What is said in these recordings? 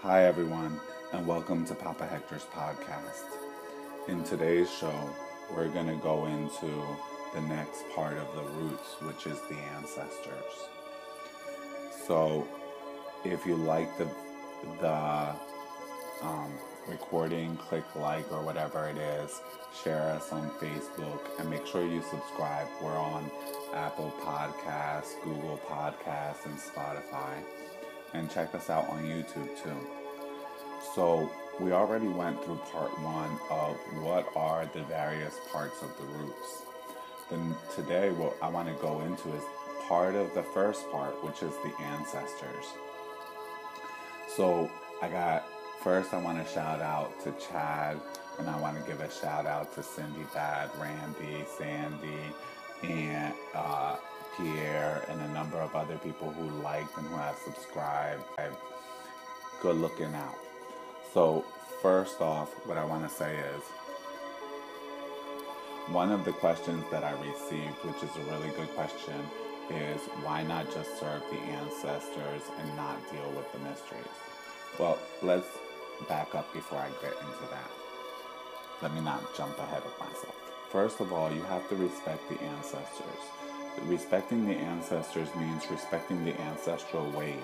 Hi everyone, and welcome to Papa Hector's podcast. In today's show, we're going to go into the next part of the roots, which is the ancestors. So, if you like the recording, click like or whatever it is, share us on Facebook, and make sure you subscribe. We're on Apple Podcasts, Google Podcasts, and Spotify. And check us out on YouTube too. So we already went through part one of what are the various parts of the roots. Then today what I want to go into is part of the first part, which is the ancestors. So first I want to shout out to Chad, and I want to give a shout out to Cindy Bad, Randy, Sandy, and Pierre, and a number of other people who liked and who have subscribed. Good looking out. So first off, what I want to say is, one of the questions that I received, which is a really good question, is why not just serve the ancestors and not deal with the mysteries? Well, let's back up before I get into that. Let me not jump ahead of myself. First of all, you have to respect the ancestors. Respecting the ancestors means respecting the ancestral ways.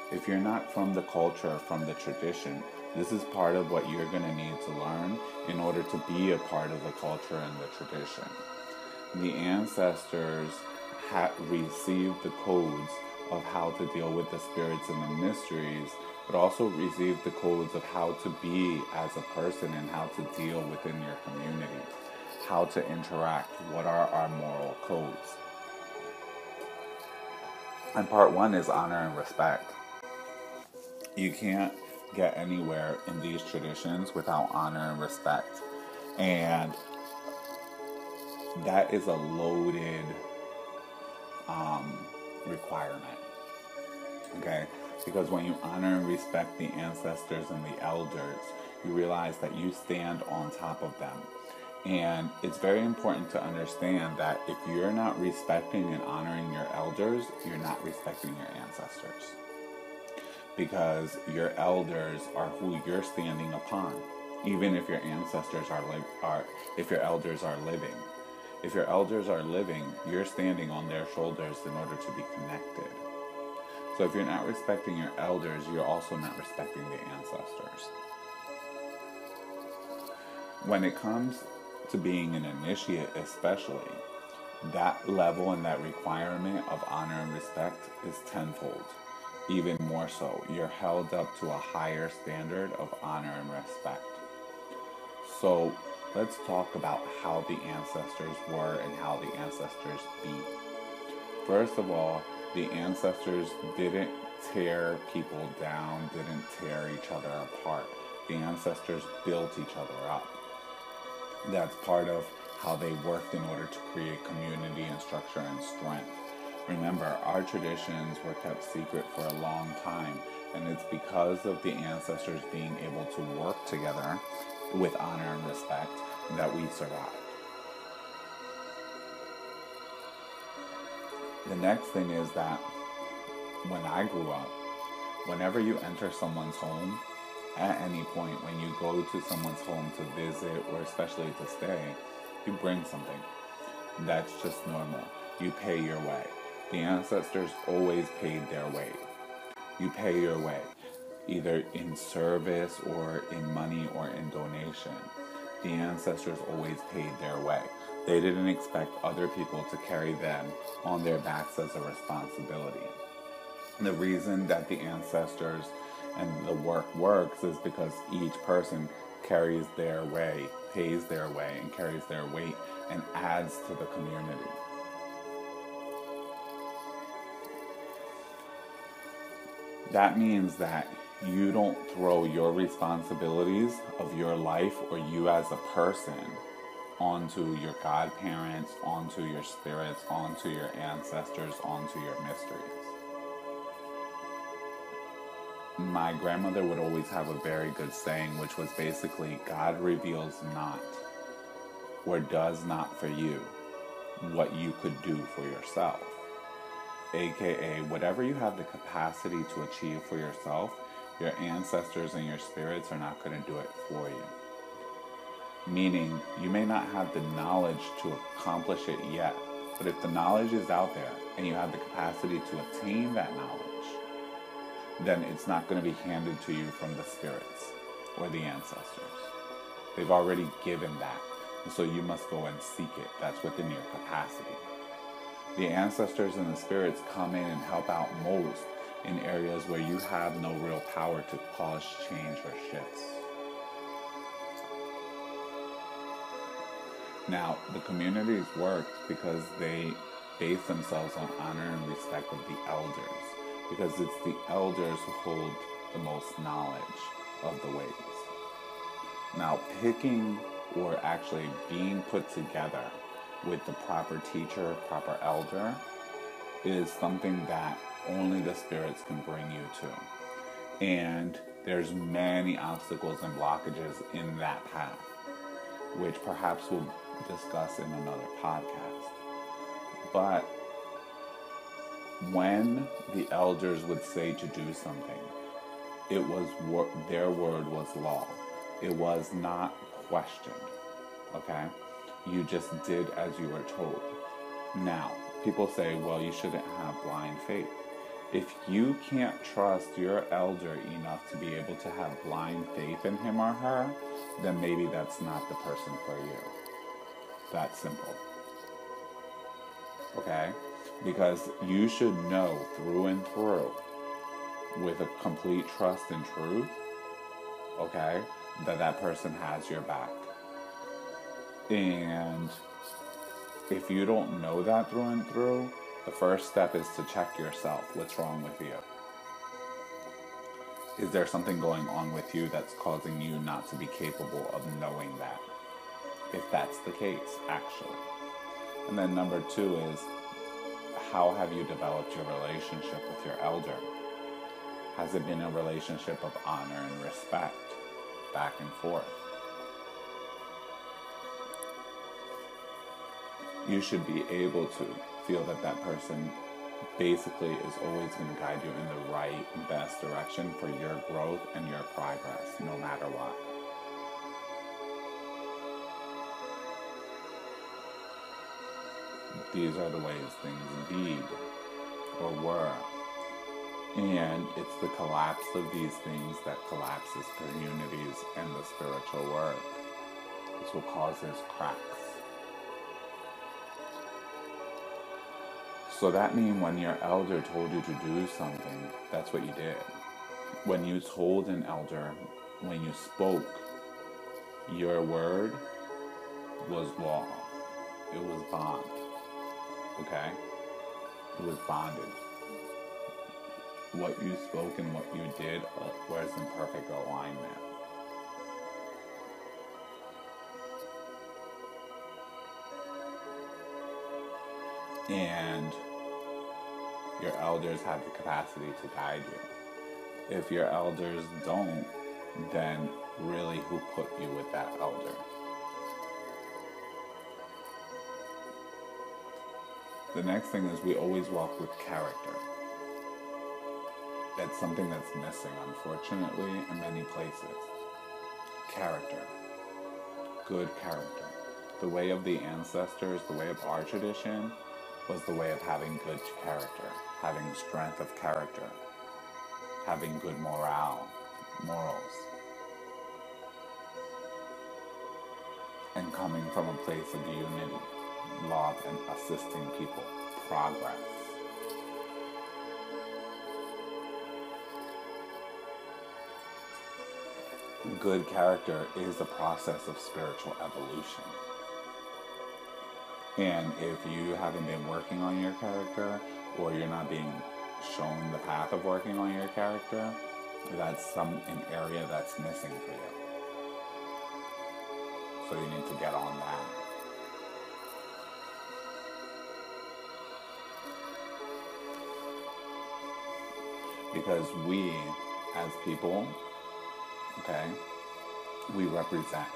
If you're not from the culture, from the tradition, this is part of what you're going to need to learn in order to be a part of the culture and the tradition. The ancestors received the codes of how to deal with the spirits and the mysteries, but also received the codes of how to be as a person and how to deal within your community, how to interact, what are our moral codes. And part one is honor and respect. You can't get anywhere in these traditions without honor and respect. And that is a loaded requirement. Okay? Because when you honor and respect the ancestors and the elders, you realize that you stand on top of them. And it's very important to understand that if you're not respecting and honoring your elders, you're not respecting your ancestors. Because your elders are who you're standing upon, even if your ancestors if your elders are living. If your elders are living, you're standing on their shoulders in order to be connected. So if you're not respecting your elders, you're also not respecting the ancestors. When it comes to being an initiate especially, that level and that requirement of honor and respect is tenfold. Even more so, you're held up to a higher standard of honor and respect. So let's talk about how the ancestors were and how the ancestors be. First of all, the ancestors didn't tear people down, didn't tear each other apart. The ancestors built each other up. That's part of how they worked in order to create community and structure and strength. Remember, our traditions were kept secret for a long time, and it's because of the ancestors being able to work together with honor and respect that we survived. The next thing is that when I grew up, whenever you enter someone's home, at any point when you go to someone's home to visit or especially to stay, you bring something. That's just normal. You pay your way. The ancestors always paid their way. You pay your way, either in service or in money or in donation. The ancestors always paid their way. They didn't expect other people to carry them on their backs as a responsibility. The reason that the ancestors and the work works is because each person carries their way, pays their way, and carries their weight and adds to the community. That means that you don't throw your responsibilities of your life or you as a person onto your godparents, onto your spirits, onto your ancestors, onto your mysteries. My grandmother would always have a very good saying, which was basically, God reveals not or does not for you what you could do for yourself. AKA, whatever you have the capacity to achieve for yourself, Your ancestors and your spirits are not going to do it for you. Meaning, you may not have the knowledge to accomplish it yet, but if the knowledge is out there and you have the capacity to attain that knowledge, then it's not going to be handed to you from the spirits or the ancestors. They've already given that, and so you must go and seek it. That's within your capacity. The ancestors and the spirits come in and help out most in areas where you have no real power to cause change or shifts. Now, the communities work because they base themselves on honor and respect of the elders, because it's the elders who hold the most knowledge of the ways. Now, picking or actually being put together with the proper teacher, proper elder, is something that only the spirits can bring you to. And there's many obstacles and blockages in that path, which perhaps we'll discuss in another podcast. But when the elders would say to do something, it was their word was law. It was not questioned. Okay? You just did as you were told. Now, people say, well, you shouldn't have blind faith. If you can't trust your elder enough to be able to have blind faith in him or her, then maybe that's not the person for you. That's simple. Okay? Because you should know through and through, with a complete trust and truth, okay, that person has your back. And if you don't know that through and through, the first step is to check yourself. What's wrong with you? Is there something going on with you that's causing you not to be capable of knowing that? If that's the case, actually. And then number 2 is, how have you developed your relationship with your elder? Has it been a relationship of honor and respect, back and forth? You should be able to feel that that person basically is always going to guide you in the right, best direction for your growth and your progress, no matter what. These are the ways things be or were. And it's the collapse of these things that collapses communities and the spiritual work. It's what causes cracks. So that means when your elder told you to do something, that's what you did. When you told an elder, when you spoke, your word was law. It was bond. Okay? It was bonded. What you spoke and what you did was in perfect alignment. And your elders have the capacity to guide you. If your elders don't, then really who put you with that elder? The next thing is we always walk with character. That's something that's missing, unfortunately, in many places. Character. Good character. The way of the ancestors, the way of our tradition, was the way of having good character, having strength of character, having good morals, and coming from a place of unity, love, and assisting people, progress. Good character is a process of spiritual evolution. And if you haven't been working on your character, or you're not being shown the path of working on your character, that's an area that's missing for you. So you need to get on that. Because we, as people, okay, we represent.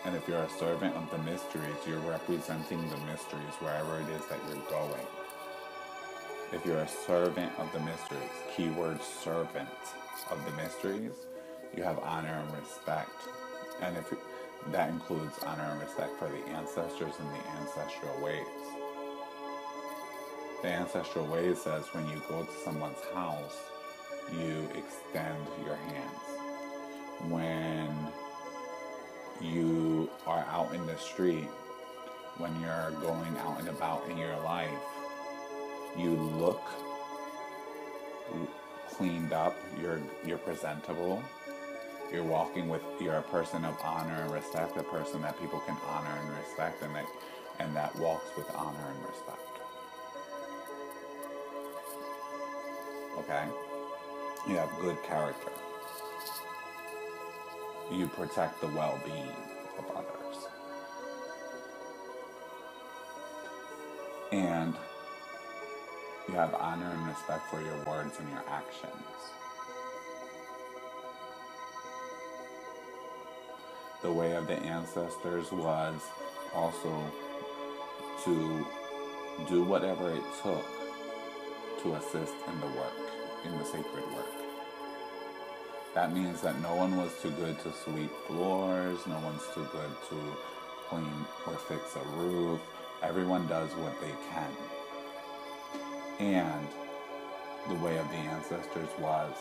And if you're a servant of the mysteries, you're representing the mysteries wherever it is that you're going. If you're a servant of the mysteries, keyword servant of the mysteries, you have honor and respect. And if that includes honor and respect for the ancestors and the ancestral ways. The ancestral ways says when you go to someone's house, you extend your hands. When you are out in the street, when you're going out and about in your life, you look cleaned up, you're presentable, you're a person of honor and respect, a person that people can honor and respect, and that walks with honor and respect. Okay? You have good character. You protect the well-being of others. And you have honor and respect for your words and your actions. The way of the ancestors was also to do whatever it took to assist in the work, in the sacred work. That means that no one was too good to sweep floors, no one's too good to clean or fix a roof. Everyone does what they can. And the way of the ancestors was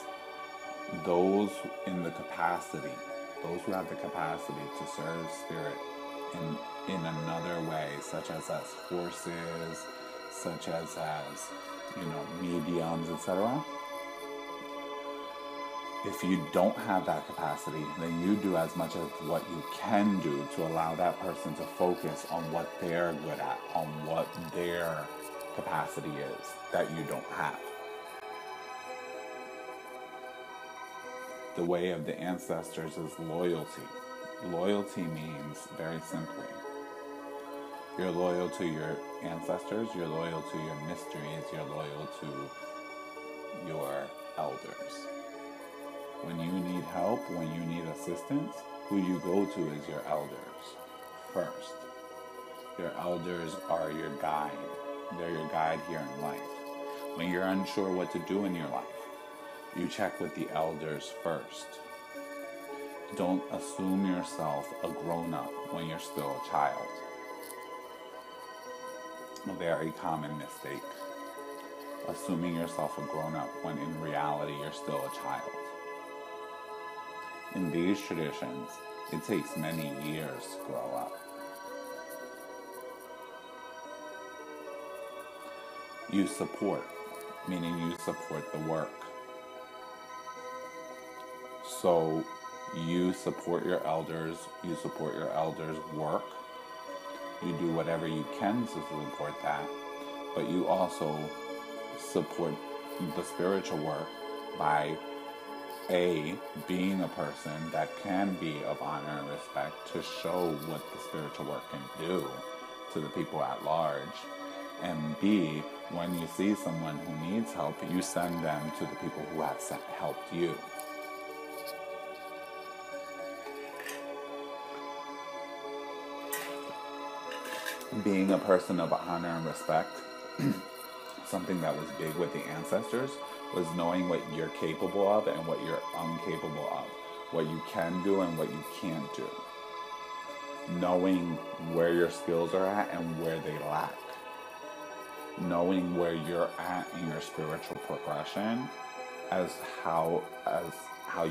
those in the capacity, those who have the capacity to serve spirit in another way, such as horses, such as mediums, etc. If you don't have that capacity, then you do as much as what you can do to allow that person to focus on what they're good at, on what their capacity is that you don't have. The way of the ancestors is loyalty. Loyalty means, very simply, you're loyal to your ancestors, you're loyal to your mysteries, you're loyal to your elders. When you need help, when you need assistance, who you go to is your elders first. Your elders are your guide. They're your guide here in life. When you're unsure what to do in your life, you check with the elders first. Don't assume yourself a grown-up when you're still a child. A very common mistake. Assuming yourself a grown-up when in reality you're still a child. In these traditions, it takes many years to grow up. You support, meaning you support the work. So you support your elders' work. You do whatever you can to support that, but you also support the spiritual work by being a person that can be of honor and respect to show what the spiritual work can do to the people at large, and B, when you see someone who needs help, you send them to the people who have helped you. Being a person of honor and respect, something that was big with the ancestors, was knowing what you're capable of and what you're incapable of, what you can do and what you can't do. Knowing where your skills are at and where they lack. Knowing where you're at in your spiritual progression as how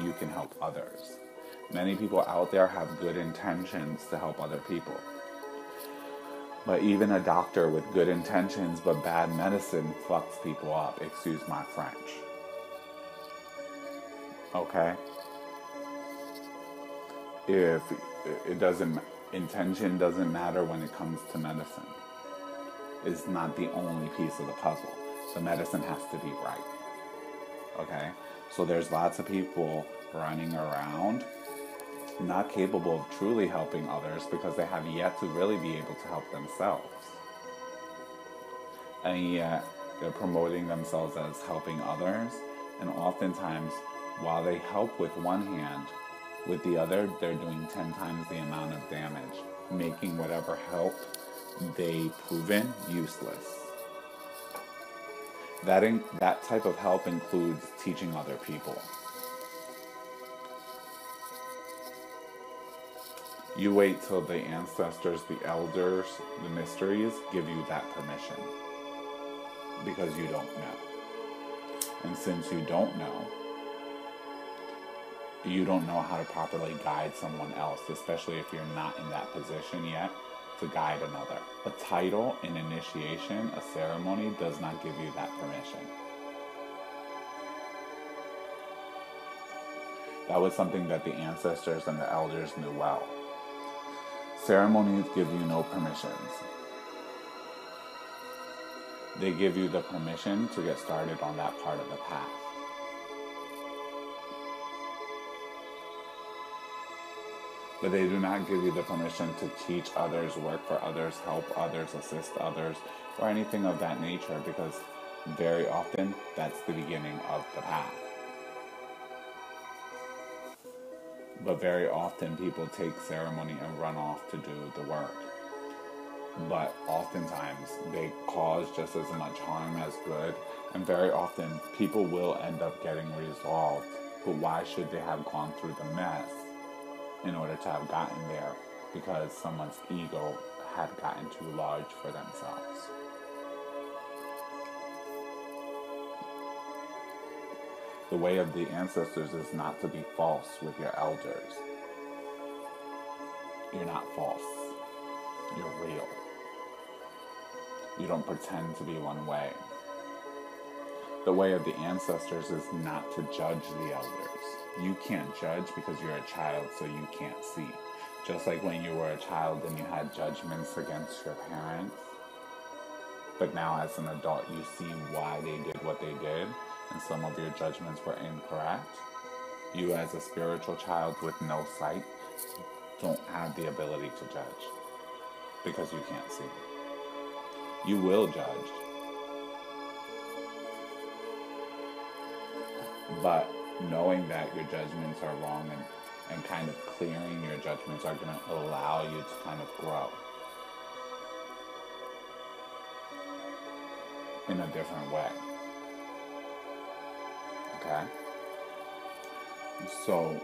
you can help others. Many people out there have good intentions to help other people. But even a doctor with good intentions but bad medicine fucks people up. Excuse my French. Okay? If intention doesn't matter when it comes to medicine. It's not the only piece of the puzzle. The medicine has to be right. Okay? So there's lots of people running around not capable of truly helping others because they have yet to really be able to help themselves. And yet, they're promoting themselves as helping others, and oftentimes, while they help with one hand, with the other, they're doing 10 times the amount of damage, making whatever help they've proven useless. That type of help includes teaching other people. You wait till the ancestors, the elders, the mysteries give you that permission, because you don't know. And since you don't know how to properly guide someone else, especially if you're not in that position yet to guide another. A title, an initiation, a ceremony does not give you that permission. That was something that the ancestors and the elders knew well. Ceremonies give you no permissions. They give you the permission to get started on that part of the path. But they do not give you the permission to teach others, work for others, help others, assist others, or anything of that nature, because very often that's the beginning of the path. But very often people take ceremony and run off to do the work. But oftentimes they cause just as much harm as good, and very often people will end up getting resolved. But why should they have gone through the mess in order to have gotten there? Because someone's ego had gotten too large for themselves. The way of the ancestors is not to be false with your elders. You're not false. You're real. You don't pretend to be one way. The way of the ancestors is not to judge the elders. You can't judge because you're a child, so you can't see. Just like when you were a child and you had judgments against your parents, but now as an adult you see why they did what they did, and some of your judgments were incorrect. You as a spiritual child with no sight don't have the ability to judge because you can't see. You will judge, but knowing that your judgments are wrong and kind of clearing your judgments are going to allow you to kind of grow in a different way. Okay? So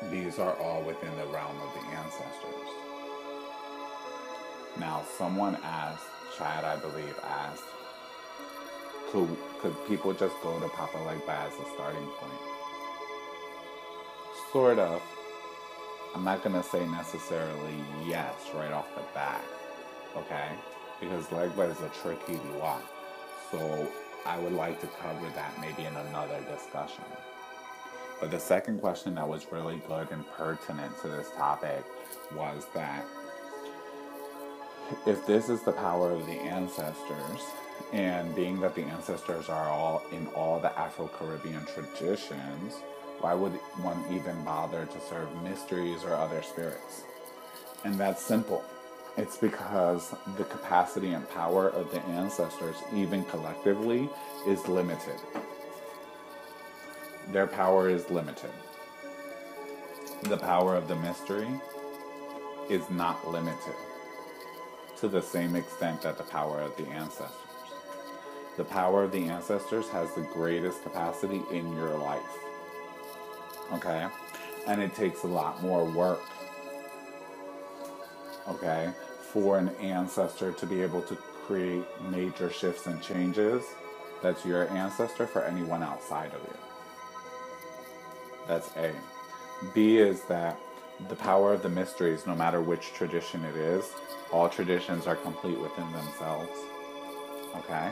these are all within the realm of the ancestors. Now, someone asked, Chad, I believe, asked, could people just go to Papa Legba as a starting point? Sort of. I'm not going to say necessarily yes right off the bat, okay? Because Legba is a tricky lot. So I would like to cover that maybe in another discussion. But the second question that was really good and pertinent to this topic was that if this is the power of the ancestors, and being that the ancestors are all in all the Afro-Caribbean traditions, why would one even bother to serve mysteries or other spirits? And that's simple. It's because the capacity and power of the ancestors, even collectively, is limited. Their power is limited. The power of the mystery is not limited to the same extent that the power of the ancestors. The power of the ancestors has the greatest capacity in your life. Okay? And it takes a lot more work, okay, for an ancestor to be able to create major shifts and changes. That's your ancestor for anyone outside of you. That's A. B is that the power of the mysteries, no matter which tradition it is, all traditions are complete within themselves, okay,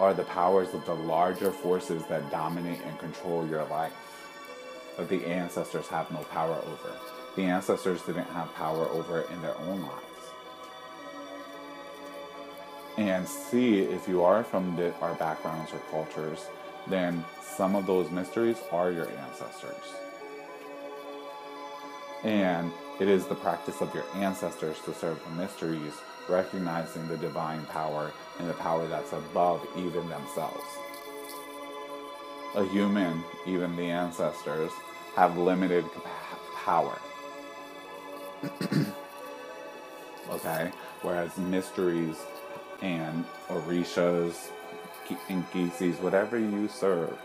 are the powers of the larger forces that dominate and control your life, that the ancestors have no power over. The ancestors didn't have power over it in their own lives. And C, if you are from our backgrounds or cultures, then some of those mysteries are your ancestors. And it is the practice of your ancestors to serve the mysteries, recognizing the divine power and the power that's above even themselves. A human, even the ancestors, have limited power. Okay? Whereas mysteries and Orishas, Inkisis, whatever you serve,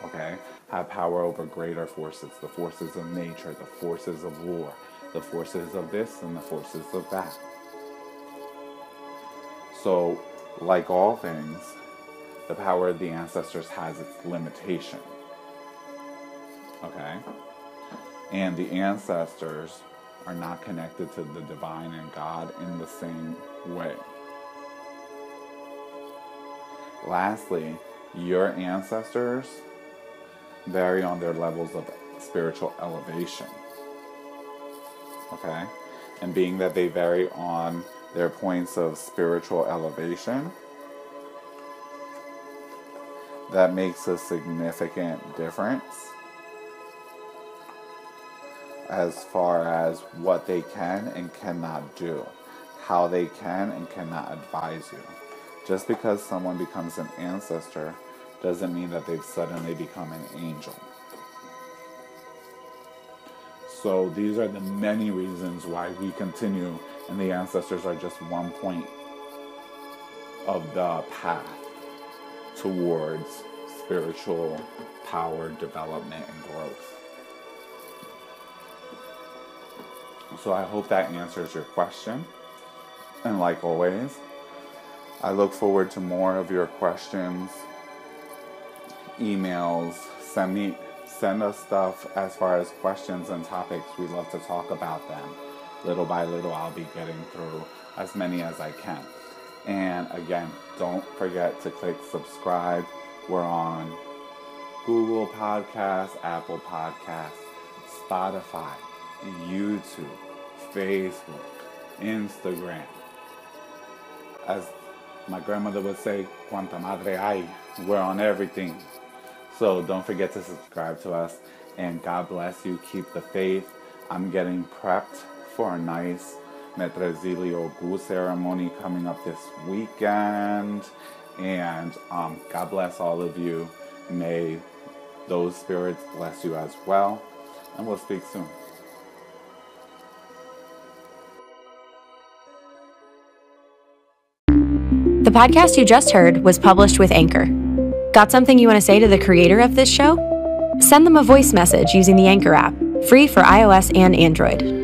okay, have power over greater forces, the forces of nature, the forces of war, the forces of this and the forces of that. So, like all things, the power of the ancestors has its limitation, okay? And the ancestors are not connected to the divine and God in the same way. Lastly, your ancestors vary on their levels of spiritual elevation, okay? And being that they vary on their points of spiritual elevation, that makes a significant difference as far as what they can and cannot do, how they can and cannot advise you. Just because someone becomes an ancestor doesn't mean that they've suddenly become an angel. So these are the many reasons why we continue, and the ancestors are just one point of the path towards spiritual power, development, and growth. So I hope that answers your question. And like always, I look forward to more of your questions, emails. Send us stuff as far as questions and topics. We love to talk about them. Little by little, I'll be getting through as many as I can. And again, don't forget to click subscribe. We're on Google Podcasts, Apple Podcasts, Spotify, YouTube, Facebook, Instagram. As my grandmother would say, "Cuanta madre hay." We're on everything. So don't forget to subscribe to us. And God bless you. Keep the faith. I'm getting prepped for a nice Metrezilio Gu ceremony coming up this weekend. And God bless all of you. May those spirits bless you as well. And we'll speak soon. The podcast you just heard was published with Anchor. Got something you want to say to the creator of this show? Send them a voice message using the Anchor app, free for iOS and Android.